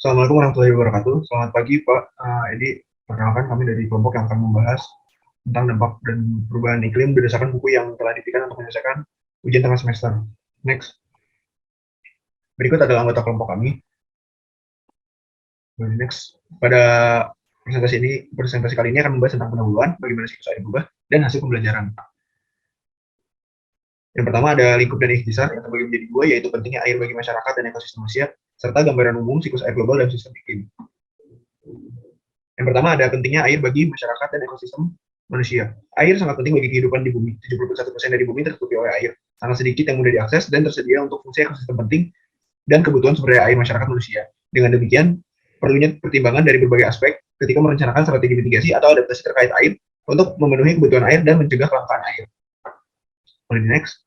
Assalamualaikum warahmatullahi wabarakatuh. Selamat pagi, Pak. Ini perkenalkan kami dari kelompok yang akan membahas tentang dampak dan perubahan iklim berdasarkan buku yang telah dipilih untuk menyelesaikan ujian tengah semester. Next. Berikut adalah anggota kelompok kami. Next. Pada presentasi kali ini akan membahas tentang pendahuluan, bagaimana siklus air berubah, dan hasil pembelajaran. Yang pertama ada lingkup dan ikhtisar yang terbagi menjadi dua, yaitu pentingnya air bagi masyarakat dan ekosistem manusia, serta gambaran umum siklus air global dan sistem iklim. Yang pertama ada pentingnya air bagi masyarakat dan ekosistem manusia. Air sangat penting bagi kehidupan di bumi. 71% dari bumi tertutupi oleh air. Sangat sedikit yang mudah diakses dan tersedia untuk fungsi ekosistem penting dan kebutuhan sumber daya air masyarakat manusia. Dengan demikian, perlunya pertimbangan dari berbagai aspek ketika merencanakan strategi mitigasi atau adaptasi terkait air untuk memenuhi kebutuhan air dan mencegah kelangkaan air. Next.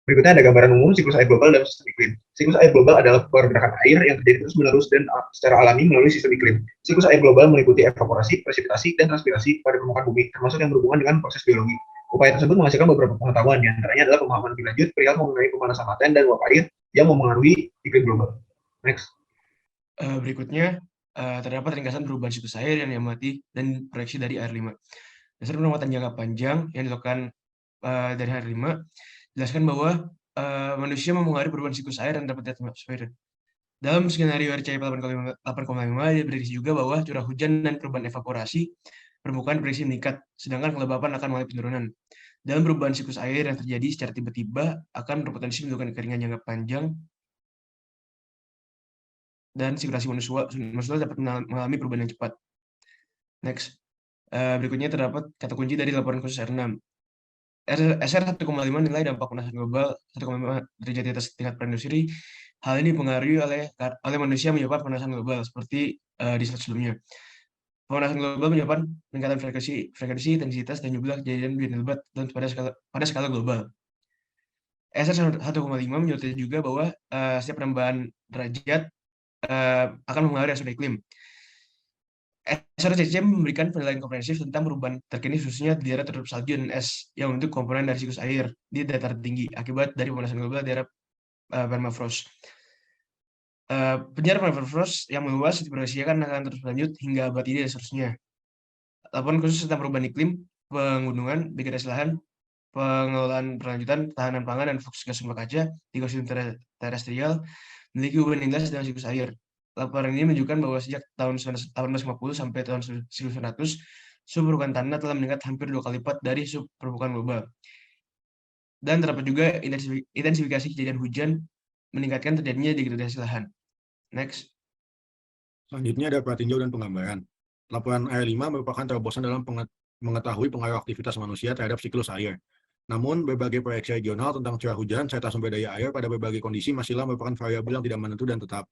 Berikutnya ada gambaran umum siklus air global dan sistem iklim. Siklus air global adalah pergerakan air yang terjadi terus-menerus dan secara alami melalui sistem iklim. Siklus air global meliputi evaporasi, presipitasi, dan transpirasi pada permukaan bumi, termasuk yang berhubungan dengan proses biologi. Upaya tersebut menghasilkan beberapa pengetahuan, di antaranya adalah pemahaman lebih lanjut perihal mengenai pemanasan laten dan uap air yang memengaruhi iklim global. Next. Berikutnya, terdapat ringkasan perubahan siklus air yang diamati dan proyeksi dari AR5. Dasar pengamatan jangka panjang yang dilakukan dari AR5 jelaskan bahwa manusia memengaruhi perubahan siklus air yang dapat di atmosfer. Dalam skenario RCP 8,5 diprediksi juga bahwa curah hujan dan perubahan evaporasi permukaan prediksi meningkat, sedangkan kelembapan akan mengalami penurunan. Dalam perubahan siklus air yang terjadi secara tiba-tiba akan berpotensi menimbulkan kekeringan jangka panjang dan sirkulasi manusia dapat mengalami perubahan yang cepat. Next. Berikutnya terdapat kata kunci dari laporan khusus R6. SR 1,5 nilai dampak pemanasan global 1,5 derajat di atas tingkat praindustri. Hal ini dipengaruhi oleh manusia menyebabkan pemanasan global seperti di slide sebelumnya. Pemanasan global menyebabkan peningkatan frekuensi, intensitas, dan jumlah kejadian hujan lebat dan pada skala global. SR 1,5 menyebutkan juga bahwa setiap penambahan derajat akan mengaruhi aspek iklim. SRCC memberikan penilaian komprehensif tentang perubahan terkini khususnya di daerah tertutup salju dan es yang membentuk komponen dari siklus air di dataran tinggi akibat dari pemanasan global daerah permafrost. Penjara permafrost yang meluas diproyeksikan akan terus berlanjut hingga abad ini dan seterusnya. Laporan khusus tentang perubahan iklim, penggunungan, degradasi lahan, pengelolaan berlanjutan, tahanan pangan, dan fokus gas rumah kaca di ekosistem terestrial memiliki hubungan intens dengan siklus air. Laporan ini menunjukkan bahwa sejak tahun 1950 sampai tahun 1900, suhu permukaan tanah telah meningkat hampir 2 kali lipat dari suhu permukaan global. Dan terdapat juga intensifikasi kejadian hujan meningkatkan terjadinya degradasi lahan. Next. Selanjutnya ada pratinjau dan penggambaran. Laporan AR5 merupakan terobosan dalam mengetahui pengaruh aktivitas manusia terhadap siklus air. Namun, berbagai proyeksi regional tentang curah hujan serta sumber daya air pada berbagai kondisi masihlah merupakan variabel yang tidak menentu dan tetap.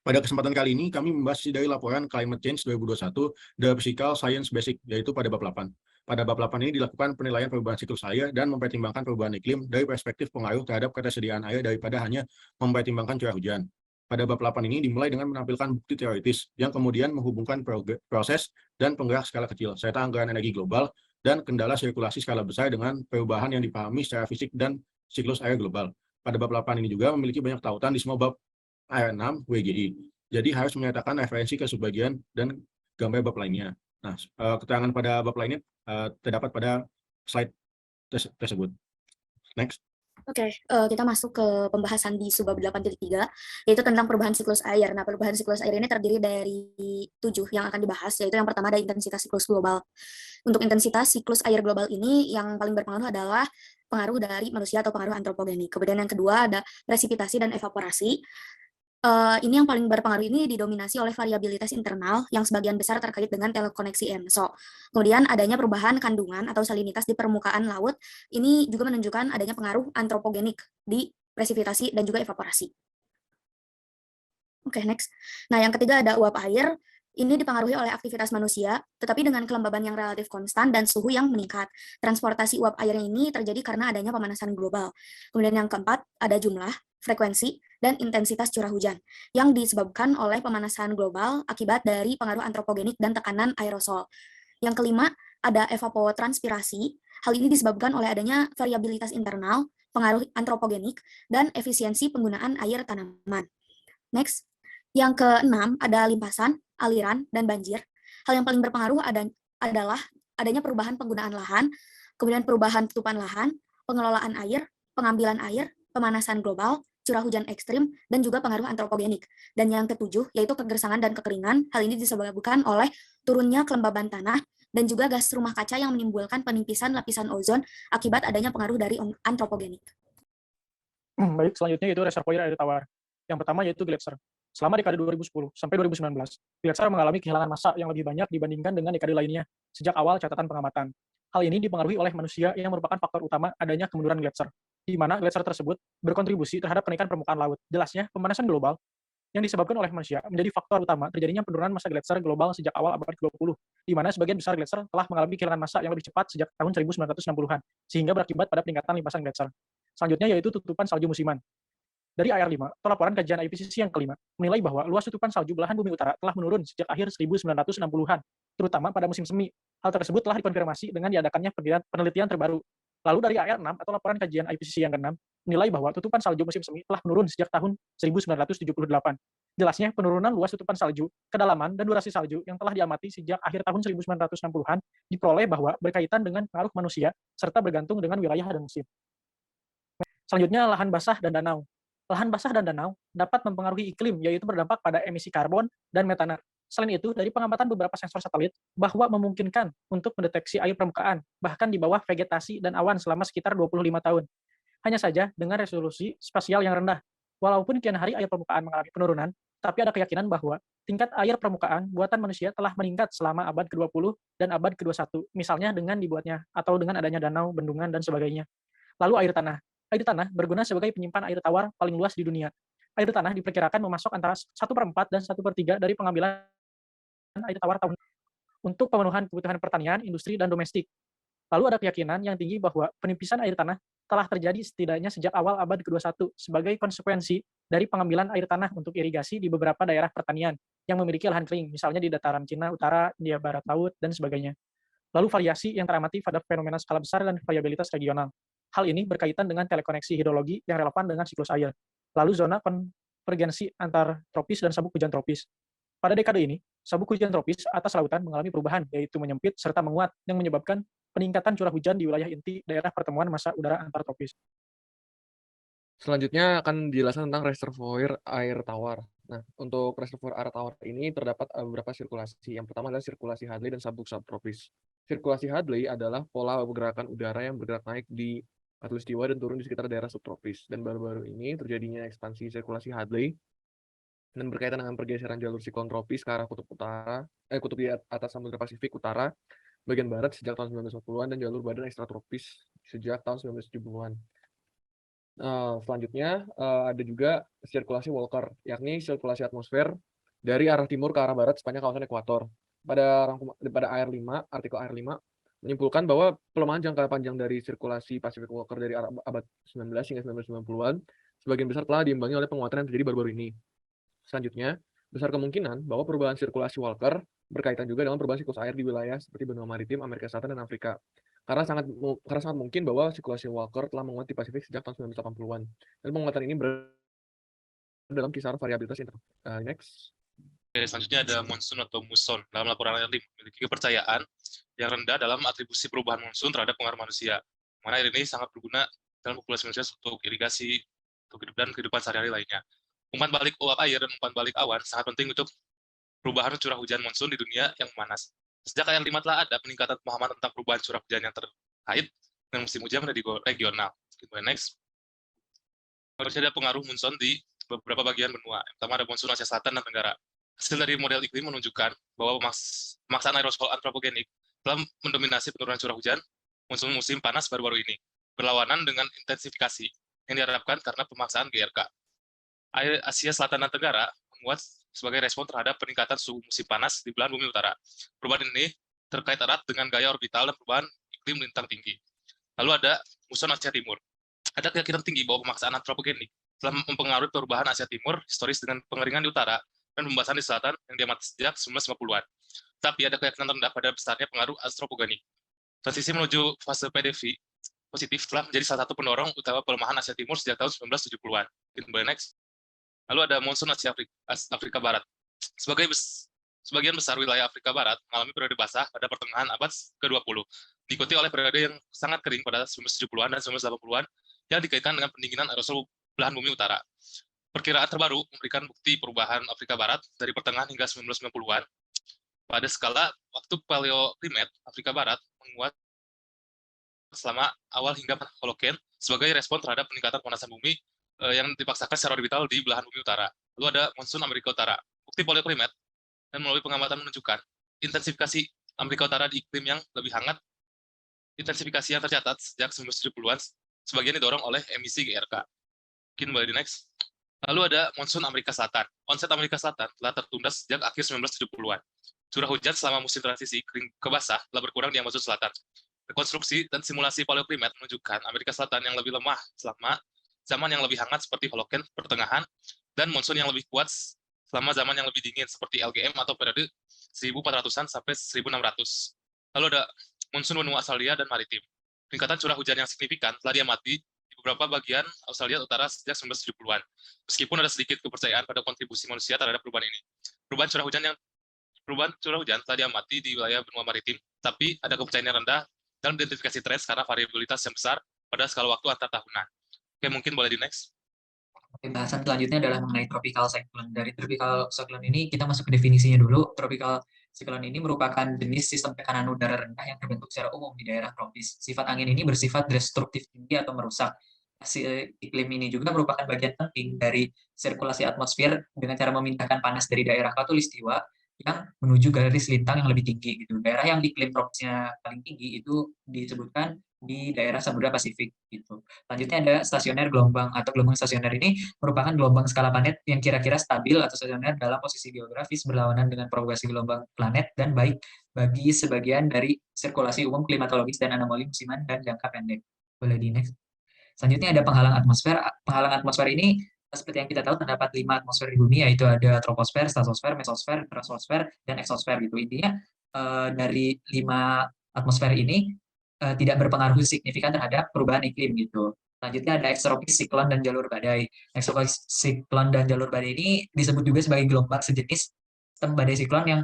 Pada kesempatan kali ini, kami membahas dari laporan Climate Change 2021, The Physical Science Basic, yaitu pada bab 8. Pada bab 8 ini dilakukan penilaian perubahan siklus air dan mempertimbangkan perubahan iklim dari perspektif pengaruh terhadap ketersediaan air daripada hanya mempertimbangkan curah hujan. Pada bab 8 ini dimulai dengan menampilkan bukti teoritis yang kemudian menghubungkan proses dan penggerak skala kecil, serta anggaran energi global dan kendala sirkulasi skala besar dengan perubahan yang dipahami secara fisik dan siklus air global. Pada bab 8 ini juga memiliki banyak tautan di semua bab AR6 WGI. Jadi harus menyatakan referensi ke subbagian dan gambar bab lainnya. Nah, keterangan pada bab lainnya terdapat pada slide tersebut. Next. Oke, kita masuk ke pembahasan di subbab 8.3, yaitu tentang perubahan siklus air. Nah, perubahan siklus air ini terdiri dari 7 yang akan dibahas, yaitu yang pertama ada intensitas siklus global. Untuk intensitas siklus air global ini, yang paling berpengaruh adalah pengaruh dari manusia atau pengaruh antropogenik. Kemudian yang kedua ada presipitasi dan evaporasi. Ini yang paling berpengaruh ini didominasi oleh variabilitas internal yang sebagian besar terkait dengan telekoneksi ENSO. Kemudian adanya perubahan kandungan atau salinitas di permukaan laut, ini juga menunjukkan adanya pengaruh antropogenik di presipitasi dan juga evaporasi. Oke, next. Nah, yang ketiga ada uap air. Ini dipengaruhi oleh aktivitas manusia, tetapi dengan kelembaban yang relatif konstan dan suhu yang meningkat. Transportasi uap air ini terjadi karena adanya pemanasan global. Kemudian yang keempat, ada jumlah, frekuensi, dan intensitas curah hujan, yang disebabkan oleh pemanasan global akibat dari pengaruh antropogenik dan tekanan aerosol. Yang kelima, ada evapotranspirasi. Hal ini disebabkan oleh adanya variabilitas internal, pengaruh antropogenik, dan efisiensi penggunaan air tanaman. Next. Yang keenam ada limpasan, aliran, dan banjir. Hal yang paling berpengaruh adalah adanya perubahan penggunaan lahan, kemudian perubahan tutupan lahan, pengelolaan air, pengambilan air, pemanasan global, curah hujan ekstrim, dan juga pengaruh antropogenik. Dan yang ketujuh yaitu kegersangan dan kekeringan. Hal ini disebabkan oleh turunnya kelembaban tanah dan juga gas rumah kaca yang menimbulkan penipisan lapisan ozon akibat adanya pengaruh dari antropogenik. Baik, selanjutnya yaitu reservoir air tawar. Yang pertama yaitu gletser. Selama dekade 2010 sampai 2019, gletser mengalami kehilangan massa yang lebih banyak dibandingkan dengan dekade lainnya sejak awal catatan pengamatan. Hal ini dipengaruhi oleh manusia yang merupakan faktor utama adanya kemunduran gletser, di mana gletser tersebut berkontribusi terhadap kenaikan permukaan laut. Jelasnya, pemanasan global yang disebabkan oleh manusia menjadi faktor utama terjadinya penurunan massa gletser global sejak awal abad ke-20, di mana sebagian besar gletser telah mengalami kehilangan massa yang lebih cepat sejak tahun 1960-an, sehingga berakibat pada peningkatan limpasan gletser. Selanjutnya yaitu tutupan salju musiman. Dari AR5, atau laporan kajian IPCC yang kelima, menilai bahwa luas tutupan salju belahan bumi utara telah menurun sejak akhir 1960-an, terutama pada musim semi. Hal tersebut telah dikonfirmasi dengan diadakannya penelitian terbaru. Lalu dari AR6, atau laporan kajian IPCC yang ke-6, menilai bahwa tutupan salju musim semi telah menurun sejak tahun 1978. Jelasnya, penurunan luas tutupan salju, kedalaman, dan durasi salju yang telah diamati sejak akhir tahun 1960-an diperoleh bahwa berkaitan dengan pengaruh manusia serta bergantung dengan wilayah dan musim. Selanjutnya, lahan basah dan danau. Lahan basah dan danau dapat mempengaruhi iklim, yaitu berdampak pada emisi karbon dan metana. Selain itu, dari pengamatan beberapa sensor satelit, bahwa memungkinkan untuk mendeteksi air permukaan, bahkan di bawah vegetasi dan awan selama sekitar 25 tahun. Hanya saja dengan resolusi spasial yang rendah. Walaupun kian hari air permukaan mengalami penurunan, tapi ada keyakinan bahwa tingkat air permukaan buatan manusia telah meningkat selama abad ke-20 dan abad ke-21, misalnya dengan dibuatnya atau dengan adanya danau, bendungan, dan sebagainya. Lalu air tanah. Air tanah berguna sebagai penyimpan air tawar paling luas di dunia. Air tanah diperkirakan memasok antara 1/4 dan 1/3 dari pengambilan air tawar tahun untuk pemenuhan kebutuhan pertanian, industri, dan domestik. Lalu ada keyakinan yang tinggi bahwa penipisan air tanah telah terjadi setidaknya sejak awal abad ke-21 sebagai konsekuensi dari pengambilan air tanah untuk irigasi di beberapa daerah pertanian yang memiliki lahan kering, misalnya di dataran Cina Utara, India Barat Laut, dan sebagainya. Lalu variasi yang teramati pada fenomena skala besar dan variabilitas regional. Hal ini berkaitan dengan telekoneksi hidrologi yang relevan dengan siklus air. Lalu zona konvergensi antar tropis dan sabuk hujan tropis. Pada dekade ini, sabuk hujan tropis atas lautan mengalami perubahan, yaitu menyempit serta menguat, yang menyebabkan peningkatan curah hujan di wilayah inti daerah pertemuan massa udara antar tropis. Selanjutnya akan dijelaskan tentang reservoir air tawar. Nah, untuk reservoir air tawar ini terdapat beberapa sirkulasi. Yang pertama adalah sirkulasi Hadley dan sabuk subtropis. Sirkulasi Hadley adalah pola pergerakan udara yang bergerak naik di khatulistiwa dan turun di sekitar daerah subtropis. Dan baru-baru ini terjadinya ekspansi sirkulasi Hadley dan berkaitan dengan pergeseran jalur siklon tropis ke arah kutub utara, kutub di atas Samudra Pasifik utara bagian barat sejak tahun 1940-an dan jalur badan ekstratropis sejak tahun 1970-an. Selanjutnya ada juga sirkulasi Walker, yakni sirkulasi atmosfer dari arah timur ke arah barat sepanjang kawasan ekuator. Pada AR5, artikel AR5 menyimpulkan bahwa pelemahan jangka panjang dari sirkulasi Pacific Walker dari abad 19 hingga 1990-an sebagian besar telah diimbangi oleh penguatan yang terjadi baru-baru ini. Selanjutnya, besar kemungkinan bahwa perubahan sirkulasi Walker berkaitan juga dengan perubahan siklus air di wilayah seperti benua maritim Amerika Selatan dan Afrika. Karena sangat mungkin bahwa sirkulasi Walker telah menguat di Pasifik sejak tahun 1980-an. Dan penguatan ini berada dalam kisaran variabilitas next. Selanjutnya ada monsun atau muson. Dalam laporan air memiliki kepercayaan yang rendah dalam atribusi perubahan monsun terhadap pengaruh manusia. Mana air ini sangat berguna dalam populasi manusia untuk irigasi, untuk hidup dan kehidupan sehari-hari lainnya. Umpan balik uap air dan umpan balik awan sangat penting untuk perubahan curah hujan monsun di dunia yang memanas. Sejak AR5 telah ada peningkatan pemahaman tentang perubahan curah hujan yang terkait dengan musim hujan menjadi regional. Next. Ada pengaruh monsun di beberapa bagian benua. Yang pertama ada monsun Asia Selatan dan Tenggara. Hasil dari model iklim menunjukkan bahwa pemaksaan aerosol antropogenik telah mendominasi penurunan curah hujan monsun musim panas baru-baru ini, berlawanan dengan intensifikasi yang diharapkan karena pemaksaan GRK. Air Asia Selatan dan Tenggara menguat sebagai respon terhadap peningkatan suhu musim panas di belahan bumi utara. Perubahan ini terkait erat dengan gaya orbital dan perubahan iklim lintang tinggi. Lalu ada muson Asia Timur. Ada keyakinan tinggi bahwa pemaksaan antropogenik telah mempengaruhi perubahan Asia Timur historis dengan pengeringan di utara dan pembasahan di selatan yang diamati sejak 1950-an. Tapi ada keyakinan rendah pada besarnya pengaruh antropogenik. Transisi menuju fase PDV positif telah menjadi salah satu pendorong utama pelemahan Asia Timur sejak tahun 1970-an. Boleh next. Lalu ada monsun Afrika Barat. Sebagian besar wilayah Afrika Barat mengalami periode basah pada pertengahan abad ke-20, diikuti oleh periode yang sangat kering pada 1970-an dan 1980-an yang dikaitkan dengan pendinginan aerosol belahan bumi utara. Perkiraan terbaru memberikan bukti perubahan Afrika Barat dari pertengahan hingga 1990-an. Pada skala waktu paleoklimat, Afrika Barat menguat selama awal hingga Hologen sebagai respon terhadap peningkatan pemanasan bumi yang dipaksakan secara orbital di belahan bumi utara. Lalu ada monsun Amerika Utara. Bukti paleoklimat dan melalui pengamatan menunjukkan intensifikasi Amerika Utara di iklim yang lebih hangat. Intensifikasi yang tercatat sejak 1970-an sebagian didorong oleh emisi GRK. Mungkin boleh di next. Lalu ada monsun Amerika Selatan. Onset Amerika Selatan telah tertunda sejak akhir 1970-an. Curah hujan selama musim transisi kering ke basah telah berkurang di Amazon Selatan. Rekonstruksi dan simulasi paleoklimat menunjukkan Amerika Selatan yang lebih lemah selama zaman yang lebih hangat seperti Hologen pertengahan dan monsun yang lebih kuat selama zaman yang lebih dingin seperti LGM atau periode 1400-an sampai 1600. Lalu ada monsun benua Australia dan maritim. Peningkatan curah hujan yang signifikan telah diamati di beberapa bagian Australia Utara sejak 1970-an. Meskipun ada sedikit kepercayaan pada kontribusi manusia terhadap perubahan ini. Perubahan curah hujan telah diamati di wilayah benua maritim, tapi ada kepercayaan yang rendah dalam identifikasi trends karena variabilitas yang besar pada skala waktu antar tahunan. Oke, mungkin boleh di next. Bahasan selanjutnya adalah mengenai tropical cyclone. Dari tropical cyclone ini kita masuk ke definisinya dulu. Tropical cyclone ini merupakan jenis sistem tekanan udara rendah yang terbentuk secara umum di daerah tropis. Sifat angin ini bersifat destruktif tinggi atau merusak. Iklim ini juga merupakan bagian penting dari sirkulasi atmosfer dengan cara memindahkan panas dari daerah khatulistiwa yang menuju garis lintang yang lebih tinggi gitu. Daerah yang iklim tropisnya paling tinggi itu disebutkan di daerah Samudra Pasifik gitu. Selanjutnya ada stasioner gelombang atau gelombang stasioner ini merupakan gelombang skala planet yang kira-kira stabil atau stasioner dalam posisi geografis berlawanan dengan propagasi gelombang planet dan baik bagi sebagian dari sirkulasi umum klimatologis dan anomali musiman dan jangka pendek. Boleh di next. Selanjutnya ada penghalang atmosfer. Penghalang atmosfer ini seperti yang kita tahu terdapat 5 atmosfer di bumi, yaitu ada troposfer, stratosfer, mesosfer, terasosfer, dan eksosfer gitu. Intinya dari 5 atmosfer ini tidak berpengaruh signifikan terhadap perubahan iklim gitu. Selanjutnya ada ekstropis, siklon, dan jalur badai. Ekstropis, siklon, dan jalur badai ini disebut juga sebagai gelombang sejenis sistem badai siklon yang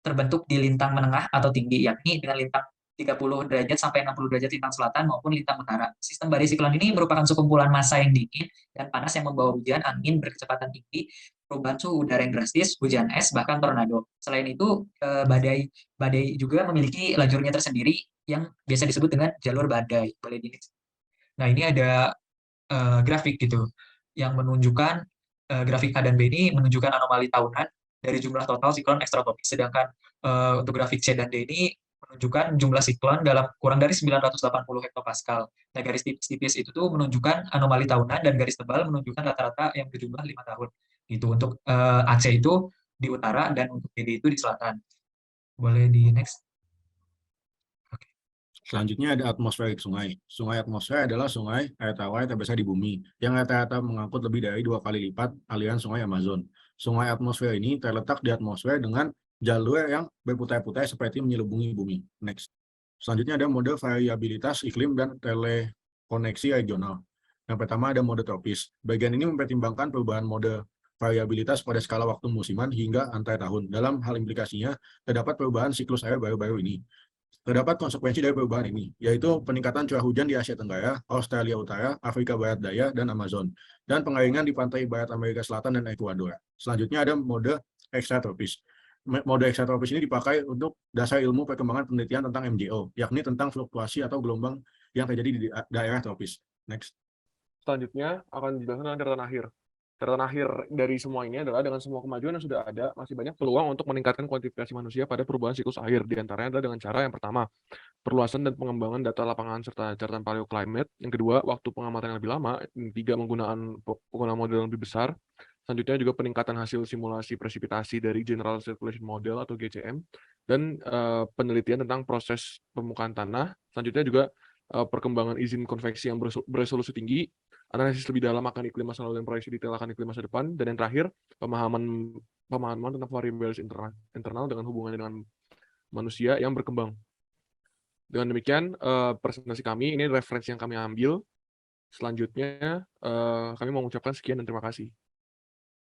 terbentuk di lintang menengah atau tinggi, yakni dengan lintang 30 derajat sampai 60 derajat lintang selatan maupun lintang utara. Sistem badai siklon ini merupakan sekumpulan massa yang dingin dan panas yang membawa hujan, angin berkecepatan tinggi, perubahan suhu udara yang drastis, hujan es, bahkan tornado. Selain itu, badai juga memiliki lajurnya tersendiri yang biasa disebut dengan jalur badai. Boleh di next. Nah, ini ada grafik gitu yang menunjukkan grafik K dan B ini menunjukkan anomali tahunan dari jumlah total siklon ekstratropis. Sedangkan untuk grafik C dan D ini menunjukkan jumlah siklon dalam kurang dari 980 hektopascal. Nah, garis tipis-tipis itu tuh menunjukkan anomali tahunan dan garis tebal menunjukkan rata-rata yang berjumlah 5 tahun. Gitu. Untuk AC itu di utara dan untuk DD itu di selatan. Boleh di next. Selanjutnya ada atmosferik sungai. Sungai atmosfer adalah sungai air tawar terbesar di bumi, yang rata-rata mengangkut lebih dari 2 kali lipat aliran sungai Amazon. Sungai atmosfer ini terletak di atmosfer dengan jalur yang berputar-putar seperti menyelubungi bumi. Next. Selanjutnya ada mode variabilitas iklim dan telekoneksi regional. Yang pertama ada mode tropis. Bagian ini mempertimbangkan perubahan mode variabilitas pada skala waktu musiman hingga antar tahun. Dalam hal implikasinya, terdapat perubahan siklus air baru-baru ini. Terdapat konsekuensi dari perubahan ini, yaitu peningkatan curah hujan di Asia Tenggara, Australia Utara, Afrika Barat Daya, dan Amazon, dan pengeringan di pantai barat Amerika Selatan dan Ekuador. Selanjutnya ada mode ekstratropis. Mode ekstratropis ini dipakai untuk dasar ilmu perkembangan penelitian tentang MJO, yakni tentang fluktuasi atau gelombang yang terjadi di daerah tropis. Next. Selanjutnya akan dijelaskan daratan akhir. Daratan akhir dari semua ini adalah dengan semua kemajuan yang sudah ada, masih banyak peluang untuk meningkatkan kuantifikasi manusia pada perubahan siklus air. Di antaranya adalah dengan cara yang pertama, perluasan dan pengembangan data lapangan serta catatan paleoclimate. Yang kedua, waktu pengamatan yang lebih lama. Yang ketiga, penggunaan model yang lebih besar. Selanjutnya juga peningkatan hasil simulasi presipitasi dari General Circulation Model atau GCM. Dan penelitian tentang proses permukaan tanah. Selanjutnya juga perkembangan izin konveksi yang beresolusi tinggi, analisis lebih dalam akan iklim masa lalu dan proyeksi detail akan iklim masa depan, dan yang terakhir pemahaman tentang variabel internal dengan hubungannya dengan manusia yang berkembang. Dengan demikian presentasi kami, ini referensi yang kami ambil. Selanjutnya kami mau mengucapkan sekian dan terima kasih.